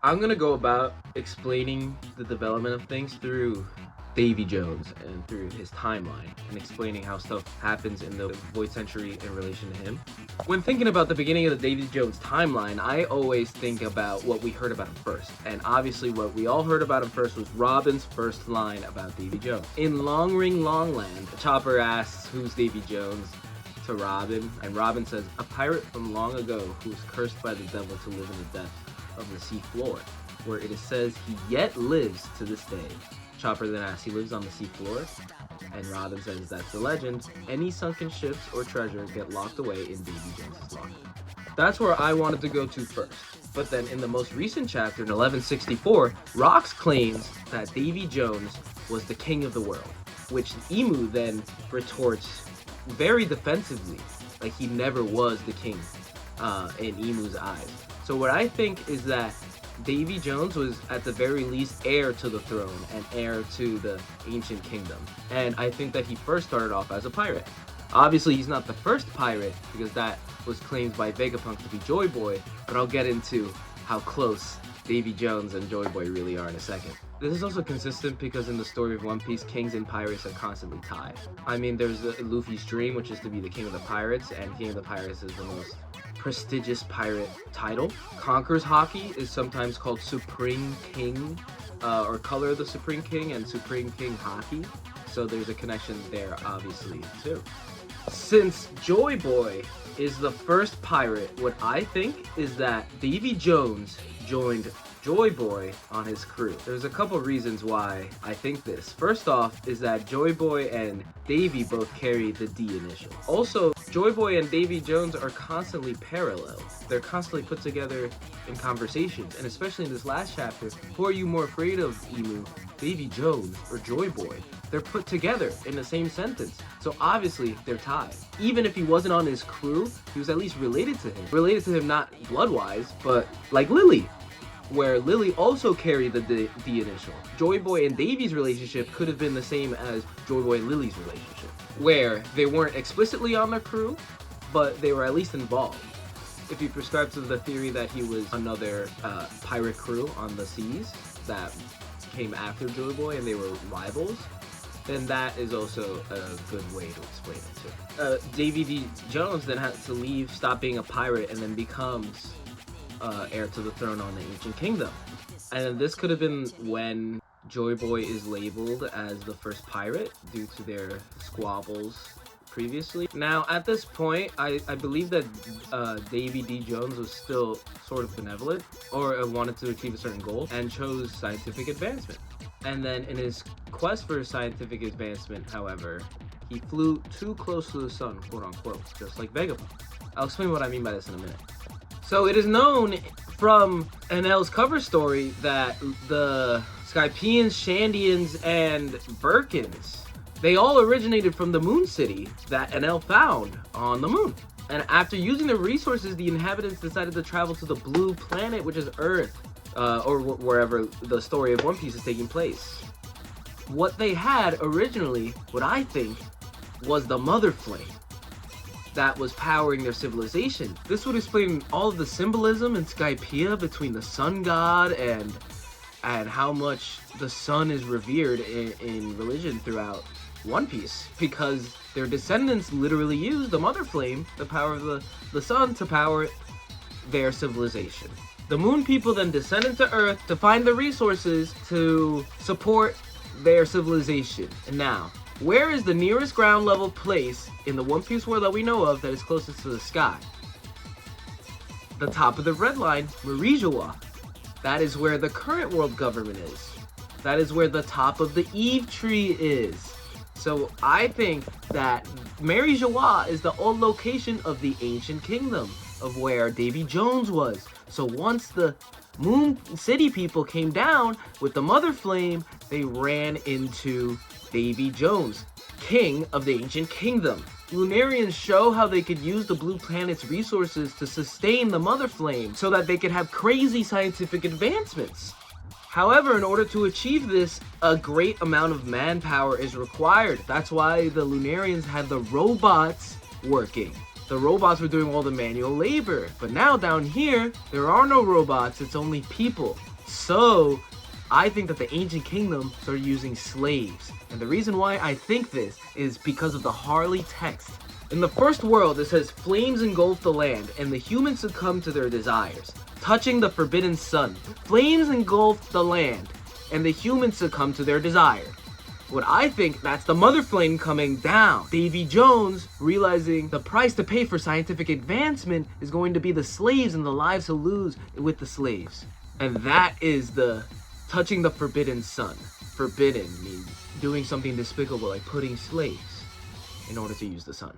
I'm gonna go about explaining the development of things through Davy Jones and through his timeline and explaining how stuff happens in the Void Century in relation to him. When thinking about the beginning of the Davy Jones timeline, I always think about what we heard about him first. And obviously what we all heard about him first was Robin's first line about Davy Jones. In Long Ring Longland, Chopper asks who's Davy Jones to Robin, and Robin says, a pirate from long ago who was cursed by the devil to live in the depths of the sea floor, where it is says he yet lives to this day. Chopper then asks, he lives on the sea floor? And Robin says, that's the legend. Any sunken ships or treasure get locked away in Davy Jones's locker. That's where I wanted to go to first. But then in the most recent chapter, in 1164, Rox claims that Davy Jones was the king of the world, which Emu then retorts very defensively, like he never was the king in Emu's eyes. So what I think is that Davy Jones was at the very least heir to the throne and heir to the ancient kingdom. And I think that he first started off as a pirate. Obviously he's not the first pirate because that was claimed by Vegapunk to be Joy Boy, but I'll get into how close Davy Jones and Joy Boy really are in a second. This is also consistent because in the story of One Piece, kings and pirates are constantly tied. I mean, there's Luffy's dream, which is to be the king of the pirates, and king of the pirates is the most prestigious pirate title. Conqueror's Haki is sometimes called Supreme King, or Color of the Supreme King and Supreme King Haki. So there's a connection there, obviously, too. Since Joy Boy is the first pirate, what I think is that Davy Jones joined Joy Boy on his crew. There's a couple reasons why I think this. First off is that Joy Boy and Davy both carry the D initial. Also, Joy Boy and Davy Jones are constantly parallel. They're constantly put together in conversations, and especially in this last chapter, who are you more afraid of, Emu? Davy Jones or Joy Boy? They're put together in the same sentence. So obviously they're tied. Even if he wasn't on his crew, he was at least related to him. Related to him not blood-wise, but like Lily, where Lily also carried the D initial. Joy Boy and Davy's relationship could have been the same as Joy Boy and Lily's relationship, where they weren't explicitly on the crew, but they were at least involved. If you prescribe to the theory that he was another pirate crew on the seas that came after Joy Boy and they were rivals, then that is also a good way to explain it too. Davy D. Jones then had to leave, stop being a pirate, and then becomes heir to the throne on the ancient kingdom. And this could have been when Joy Boy is labeled as the first pirate due to their squabbles previously. Now at this point, I believe that Davy D. Jones was still sort of benevolent or wanted to achieve a certain goal and chose scientific advancement. And then in his quest for scientific advancement, however, he flew too close to the sun, quote unquote, just like Vegapunk. I'll explain what I mean by this in a minute. So it is known from NL's cover story that the Skypians, Shandians, and Birkins, they all originated from the Moon City that NL found on the moon. And after using the resources, the inhabitants decided to travel to the blue planet, which is Earth, or wherever the story of One Piece is taking place. What they had originally, what I think, was the Mother Flame that was powering their civilization. This would explain all of the symbolism in Skypiea between the sun god and how much the sun is revered in religion throughout One Piece, because their descendants literally used the Mother Flame, the power of the sun, to power their civilization. The Moon people then descended to Earth to find the resources to support their civilization. And now, where is the nearest ground level place in the One Piece world that we know of that is closest to the sky? The top of the red line, Marijoa. That is where the current world government is. That is where the top of the Eve tree is. So I think that Marijoa is the old location of the ancient kingdom of where Davy Jones was. So once the Moon City people came down with the Mother Flame, they ran into Davy Jones, king of the ancient kingdom. Lunarians show how they could use the blue planet's resources to sustain the Mother Flame so that they could have crazy scientific advancements. However, in order to achieve this, a great amount of manpower is required. That's why the Lunarians had the robots working. The robots were doing all the manual labor. But now down here, there are no robots, it's only people. So I think that the ancient kingdom started using slaves. And the reason why I think this is because of the Harley text. In the first world, it says, flames engulf the land, and the humans succumb to their desires. Touching the forbidden sun. Flames engulf the land, and the humans succumb to their desire. What I think, that's the mother flame coming down. Davy Jones realizing the price to pay for scientific advancement is going to be the slaves and the lives he'll lose with the slaves. And that is the touching the forbidden sun. Forbidden means doing something despicable, like putting slaves in order to use the sun.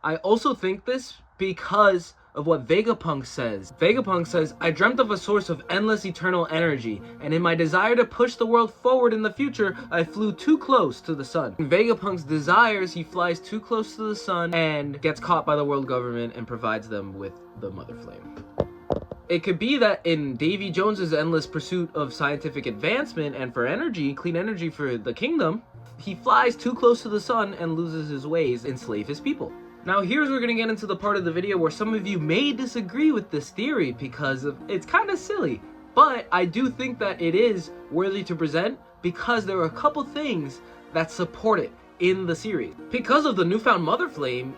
I also think this because of what Vegapunk says. Vegapunk says, I dreamt of a source of endless eternal energy, and in my desire to push the world forward in the future, I flew too close to the sun. In Vegapunk's desires, he flies too close to the sun and gets caught by the world government and provides them with the mother flame. It could be that in Davy Jones's endless pursuit of scientific advancement and for energy, clean energy for the kingdom, he flies too close to the sun and loses his ways, enslave his people. Now here's where we're going to get into the part of the video where some of you may disagree with this theory because it's kind of silly. But I do think that it is worthy to present because there are a couple things that support it in the series. Because of the newfound mother flame,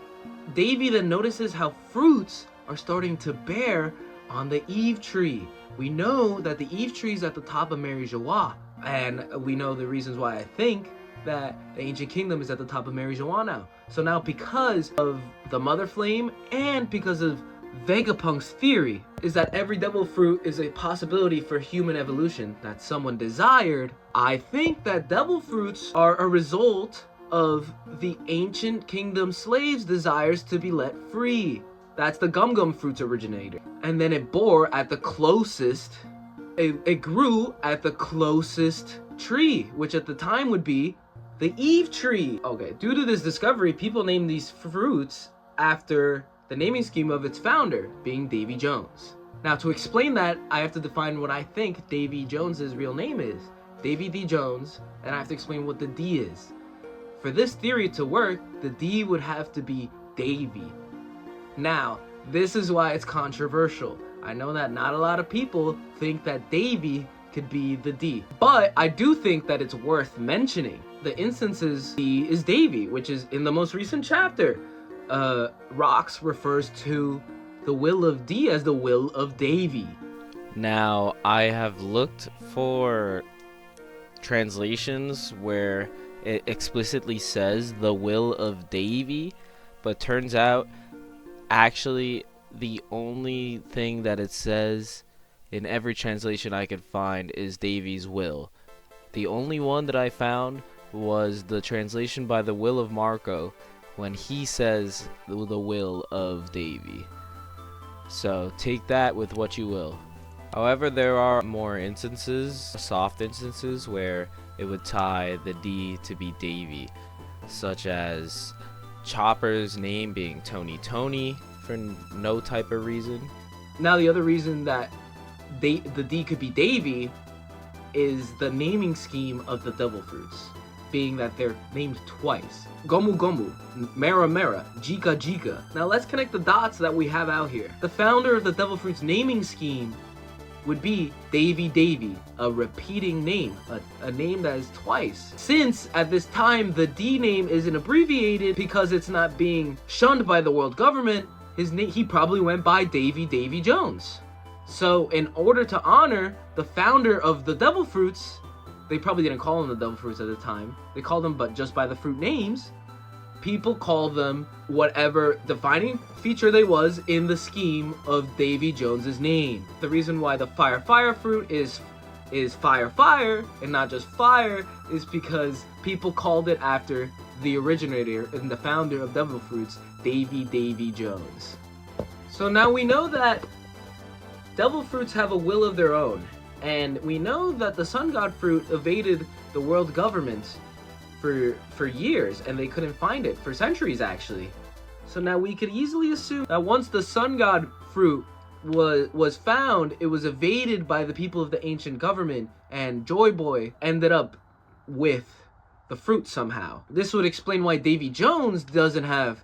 Davy then notices how fruits are starting to bear on the Eve tree. We know that the Eve tree is at the top of Mary Joie, and we know the reasons why I think that the ancient kingdom is at the top of Mary Joie now. So now because of the mother flame and because of Vegapunk's theory is that every devil fruit is a possibility for human evolution that someone desired, I think that devil fruits are a result of the ancient kingdom slaves' desires to be let free. That's the gum gum fruit's originator. And then it bore at the closest, it grew at the closest tree, which at the time would be the Eve tree. Okay, due to this discovery, people named these fruits after the naming scheme of its founder, being Davy Jones. Now, to explain that, I have to define what I think Davy Jones's real name is. Davy D. Jones, and I have to explain what the D is. For this theory to work, the D would have to be Davy. Now, this is why it's controversial. I know that not a lot of people think that Davy could be the D, but I do think that it's worth mentioning. The instances D is Davy, which is in the most recent chapter. Rox refers to the will of D as the will of Davy. Now, I have looked for translations where it explicitly says the will of Davy, but turns out actually the only thing that it says in every translation I could find is Davy's will. The only one that I found was the translation by the Will of Marco when he says the will of Davy. So take that with what you will. However, there are more instances, soft instances, where it would tie the D to be Davy, such as Chopper's name being Tony Tony for no type of reason. Now the other reason that the D could be Davy is the naming scheme of the devil fruits, being that they're named twice. Gomu Gomu, Mera Mera, Jika Jika. Now let's connect the dots that we have out here. The founder of the devil fruits naming scheme would be Davy Davy, a repeating name, a name that is twice. Since at this time the D name isn't abbreviated because it's not being shunned by the world government, he probably went by Davy Jones. So in order to honor the founder of the devil fruits, they probably didn't call them the devil fruits at the time. They called them but just by the fruit names. People call them whatever defining feature they was in the scheme of Davy Jones's name. The reason why the fire fruit is fire and not just fire is because people called it after the originator and the founder of devil fruits, Davy Jones. So now we know that devil fruits have a will of their own, and we know that the sun god fruit evaded the world government for years, and they couldn't find it for centuries actually. So now we could easily assume that once the sun god fruit was found, it was evaded by the people of the ancient government, and Joy Boy ended up with the fruit somehow. This would explain why Davy Jones doesn't have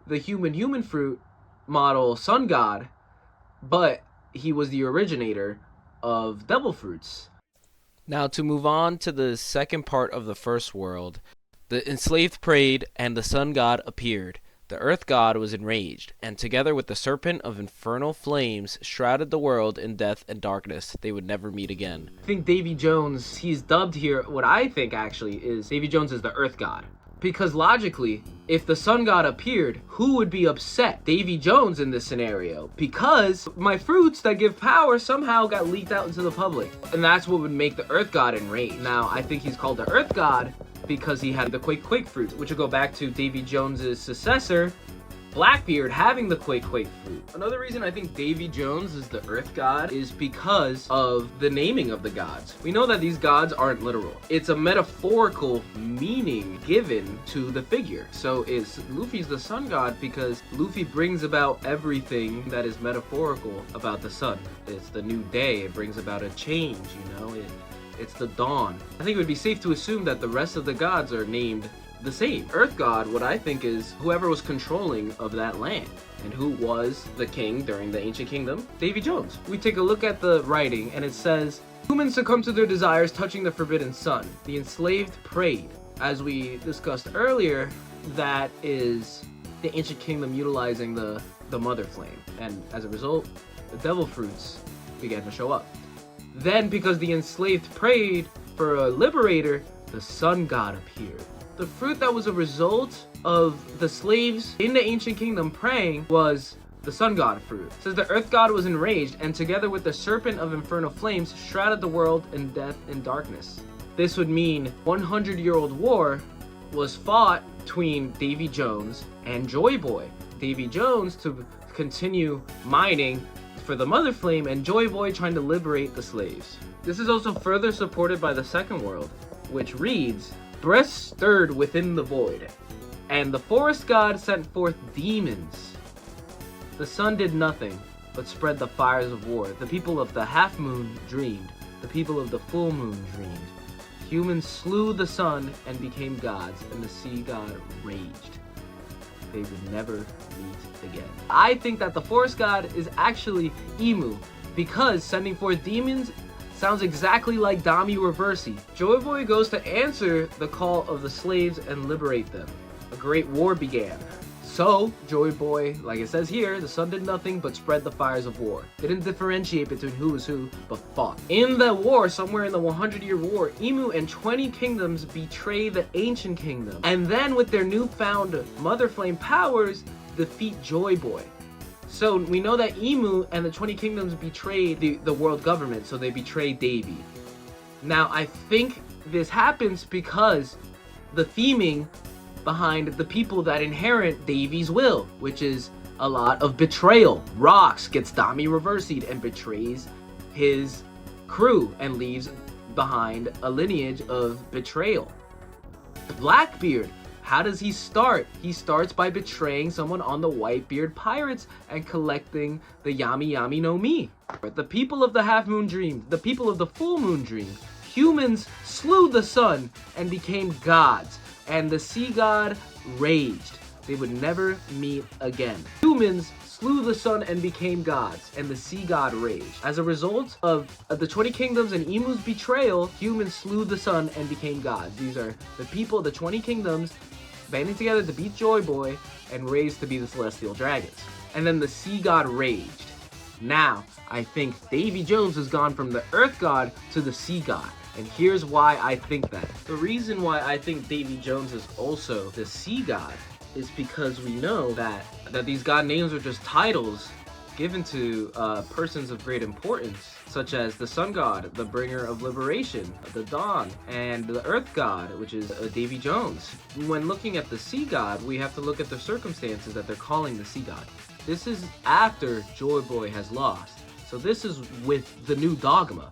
the human fruit model sun god, but he was the originator of devil fruits. Now, to move on to the second part of the first world, the enslaved prayed, and the sun god appeared. The earth god was enraged, and together with the serpent of infernal flames, shrouded the world in death and darkness. They would never meet again. I think Davy Jones, he's dubbed here, what I think actually is Davy Jones is the earth god. Because logically, if the sun god appeared, who would be upset? Davy Jones in this scenario. Because my fruits that give power somehow got leaked out into the public. And that's what would make the earth god enraged. Now, I think he's called the earth god because he had the Quake fruit, which will go back to Davy Jones's successor, Blackbeard, having the Quake fruit. Another reason I think Davy Jones is the Earth God is because of the naming of the gods. We know that these gods aren't literal. It's a metaphorical meaning given to the figure. So Luffy's the sun god because Luffy brings about everything that is metaphorical about the sun. It's the new day. It brings about a change, you know? It's the dawn. I think it would be safe to assume that the rest of the gods are named the same. Earth God, what I think is whoever was controlling of that land. And who was the king during the ancient kingdom? Davy Jones. We take a look at the writing and it says, humans succumb to their desires touching the forbidden sun. The enslaved prayed. As we discussed earlier, that is the ancient kingdom utilizing the mother flame. And as a result, the devil fruits began to show up. Then, because the enslaved prayed for a liberator, the sun god appeared. The fruit that was a result of the slaves in the ancient kingdom praying was the sun god fruit. It says the earth god was enraged, and together with the serpent of infernal flames, shrouded the world in death and darkness. This would mean 100-year-old war was fought between Davy Jones and Joy Boy. Davy Jones to continue mining for the mother flame, and Joy Boy trying to liberate the slaves. This is also further supported by the second world, which reads, breath stirred within the void, and the forest god sent forth demons. The sun did nothing, but spread the fires of war. The people of the half moon dreamed. The people of the full moon dreamed. Humans slew the sun and became gods, and the sea god raged. They would never meet again. I think that the forest god is actually Emu, because sending forth demons sounds exactly like Dami Reversi. Joy Boy goes to answer the call of the slaves and liberate them. A great war began. So, Joy Boy, like it says here, the sun did nothing but spread the fires of war. They didn't differentiate between who was who, but fought. In the war, somewhere in the 100-year war, Emu and 20 kingdoms betray the ancient kingdom. And then with their newfound Mother Flame powers, defeat Joy Boy. So we know that Emu and the 20 kingdoms betrayed the world government, so they betrayed Davy. Now, I think this happens because the theming behind the people that inherit Davy's will, which is a lot of betrayal. Rocks gets Dami Reversi'd and betrays his crew and leaves behind a lineage of betrayal. Blackbeard, how does he start? He starts by betraying someone on the Whitebeard Pirates and collecting the Yami Yami no Mi. The people of the Half Moon dreamed. The people of the Full Moon dreamed. Humans slew the sun and became gods, and the sea god raged. They would never meet again. Humans slew the sun and became gods, and the sea god raged. As a result of the 20 kingdoms and Emu's betrayal, humans slew the sun and became gods. These are the people, the 20 kingdoms, banding together to beat Joy Boy and raised to be the celestial dragons. And then the sea god raged. Now, I think Davy Jones has gone from the earth god to the sea god. And here's why I think that. The reason why I think Davy Jones is also the sea god is because we know that these god names are just titles given to persons of great importance, such as the sun god, the bringer of liberation, the dawn, and the earth god, which is Davy Jones. When looking at the sea god, we have to look at the circumstances that they're calling the sea god. This is after Joy Boy has lost. So this is with the new dogma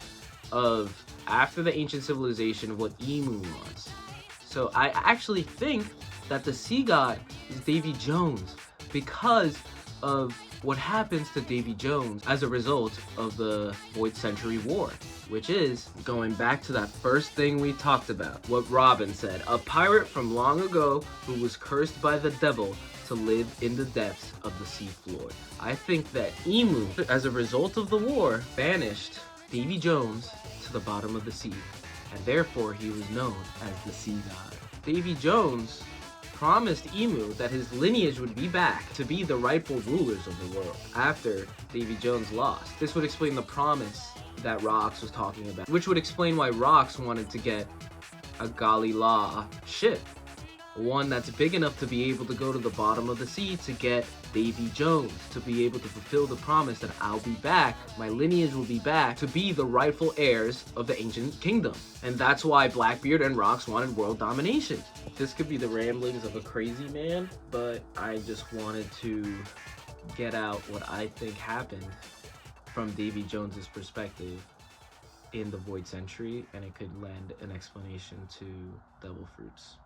of after the ancient civilization of what Emu wants. So I actually think that the sea god is Davy Jones because of what happens to Davy Jones as a result of the Void Century War, which is going back to that first thing we talked about, what Robin said, a pirate from long ago who was cursed by the devil to live in the depths of the sea floor. I think that Emu, as a result of the war, banished Davy Jones to the bottom of the sea, and therefore he was known as the Sea God. Davy Jones promised Emu that his lineage would be back to be the rightful rulers of the world after Davy Jones lost. This would explain the promise that Rox was talking about, which would explain why Rox wanted to get a Galila ship, one that's big enough to be able to go to the bottom of the sea to get Davy Jones, to be able to fulfill the promise that I'll be back, my lineage will be back to be the rightful heirs of the ancient kingdom. And that's why Blackbeard and Rox wanted world domination. This could be the ramblings of a crazy man, but I just wanted to get out what I think happened from Davy Jones's perspective in the Void Century, and it could lend an explanation to Devil Fruits.